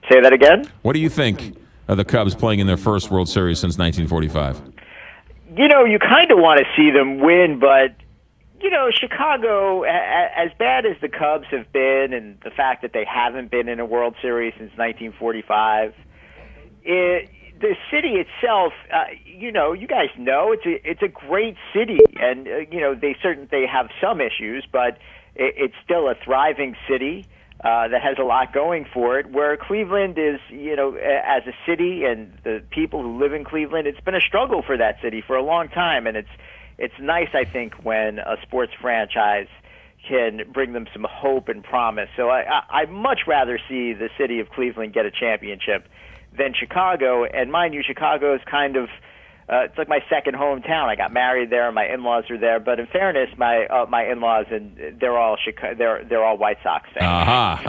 Say that again? What do you think of the Cubs playing in their first World Series since 1945? You kind of want to see them win, but Chicago, as bad as the Cubs have been, and the fact that they haven't been in a World Series since 1945, the city itself, you guys know it's a great city, and they have some issues, but it's still a thriving city that has a lot going for it. Where Cleveland is, as a city, and the people who live in Cleveland, it's been a struggle for that city for a long time, and it's nice, I think, when a sports franchise can bring them some hope and promise. So I'd much rather see the city of Cleveland get a championship than Chicago. And mind you, Chicago is kind of it's like my second hometown. I got married there, and my in-laws are there. But in fairness, my in-laws, and they're all they're all White Sox fans.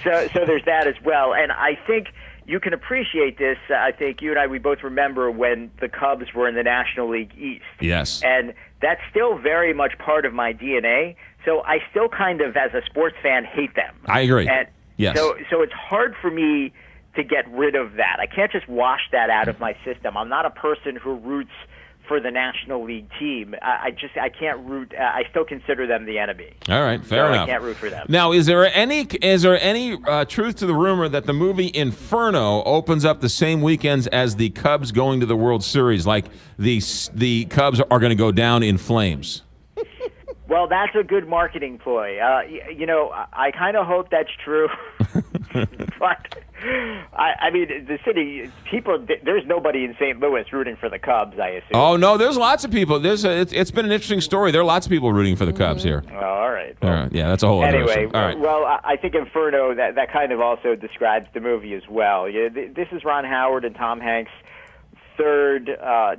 So there's that as well. And I think you can appreciate this. I think you and I, we both remember when the Cubs were in the National League East. Yes. And that's still very much part of my DNA. So I still kind of, as a sports fan, hate them. I agree. And yes. So it's hard for me to get rid of that. I can't just wash that out of my system. I'm not a person who roots for the National League team. I can't root. I still consider them the enemy. All right, fair enough. I can't root for them. Now, is there any truth to the rumor that the movie Inferno opens up the same weekends as the Cubs going to the World Series? Like the Cubs are going to go down in flames. Well, that's a good marketing ploy. I kind of hope that's true. But, I mean, the city, there's nobody in St. Louis rooting for the Cubs, I assume. Oh, no, there's lots of people. It's been an interesting story. There are lots of people rooting for the Cubs here. Oh, all right. Well, all right. Yeah, that's a whole other issue. All right. Well, I think Inferno, that kind of also describes the movie as well. This is Ron Howard and Tom Hanks' third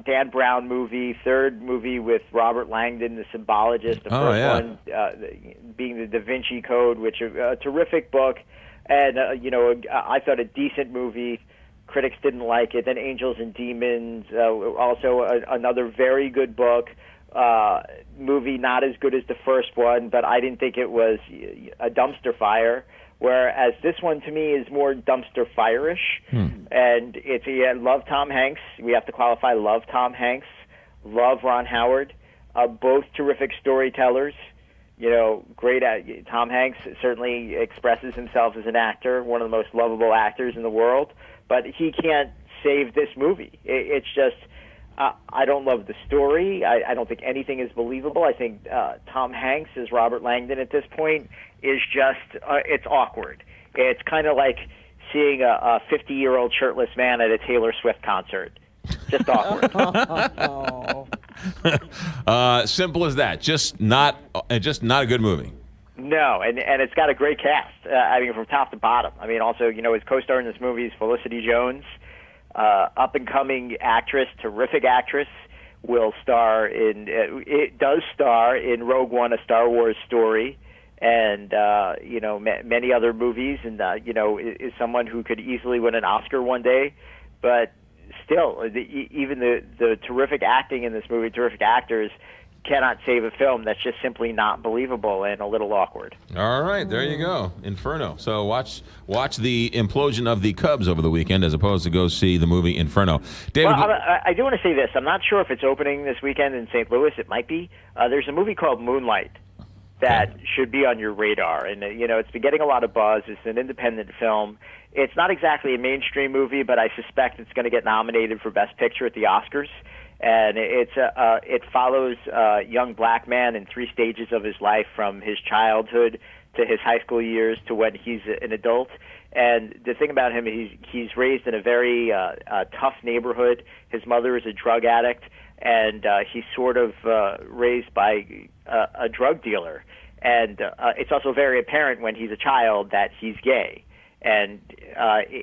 Dan Brown movie, third movie with Robert Langdon, the symbologist. The first one being the Da Vinci Code, which is a terrific book, and I thought a decent movie. Critics didn't like it. Then Angels and Demons, also another very good book. Movie not as good as the first one, but I didn't think it was a dumpster fire. Whereas this one, to me, is more dumpster fire-ish. And it's, love Tom Hanks. We have to qualify, love Tom Hanks, love Ron Howard. Both terrific storytellers. Great. Tom Hanks certainly expresses himself as an actor, one of the most lovable actors in the world. But he can't save this movie. It's just, I don't love the story. I don't think anything is believable. I think Tom Hanks as Robert Langdon at this point is just, it's awkward. It's kind of like seeing a 50-year-old shirtless man at a Taylor Swift concert. Just awkward. Simple as that. Just not a good movie. No, and it's got a great cast. From top to bottom. Also, his co-star in this movie is Felicity Jones, up-and-coming actress, terrific actress. Does star in Rogue One, a Star Wars story, and many other movies, and is someone who could easily win an Oscar one day. But still, even the terrific acting in this movie, terrific actors, cannot save a film that's just simply not believable and a little awkward. All right, there you go, Inferno. So watch the implosion of the Cubs over the weekend as opposed to go see the movie Inferno. David, well, I do want to say this. I'm not sure if it's opening this weekend in St. Louis. It might be. There's a movie called Moonlight that should be on your radar, and it's been getting a lot of buzz. It's an independent film. It's not exactly a mainstream movie, but I suspect it's going to get nominated for Best Picture at the Oscars. And it follows a young black man in 3 stages of his life, from his childhood to his high school years to when he's an adult. And the thing about him, he's raised in a very tough neighborhood. His mother is a drug addict, and he's sort of raised by a drug dealer. And it's also very apparent when he's a child that he's gay. And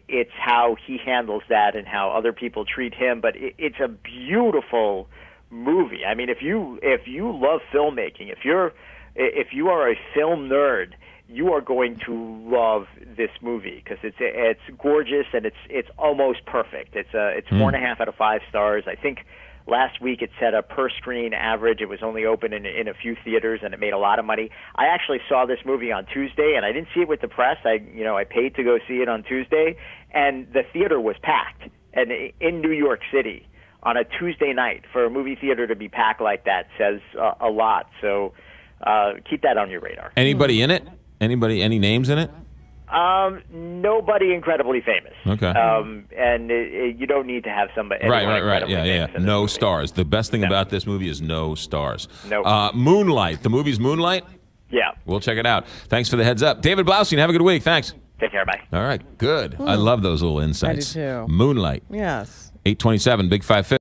it's how he handles that and how other people treat him. But it's a beautiful movie. If you love filmmaking, if you are a film nerd, you are going to love this movie because it's gorgeous and it's almost perfect. It's 4.5 out of 5 stars. I think Last week it set a per-screen average. It was only open in a few theaters, and it made a lot of money. I actually saw this movie on Tuesday, and I didn't see it with the press. I paid to go see it on Tuesday, and the theater was packed. And in New York City, on a Tuesday night, for a movie theater to be packed like that says a lot. So keep that on your radar. Anybody in it? Any names in it? Nobody incredibly famous. Okay. And you don't need to have somebody. Right. Yeah. No stars. The best thing about this movie is no stars. Nope. Moonlight. The movie's Moonlight? Yeah. We'll check it out. Thanks for the heads up. David Blaustein, have a good week. Thanks. Take care. Bye. All right. Good. I love those little insights. I do too. Moonlight. Yes. 827, Big 550.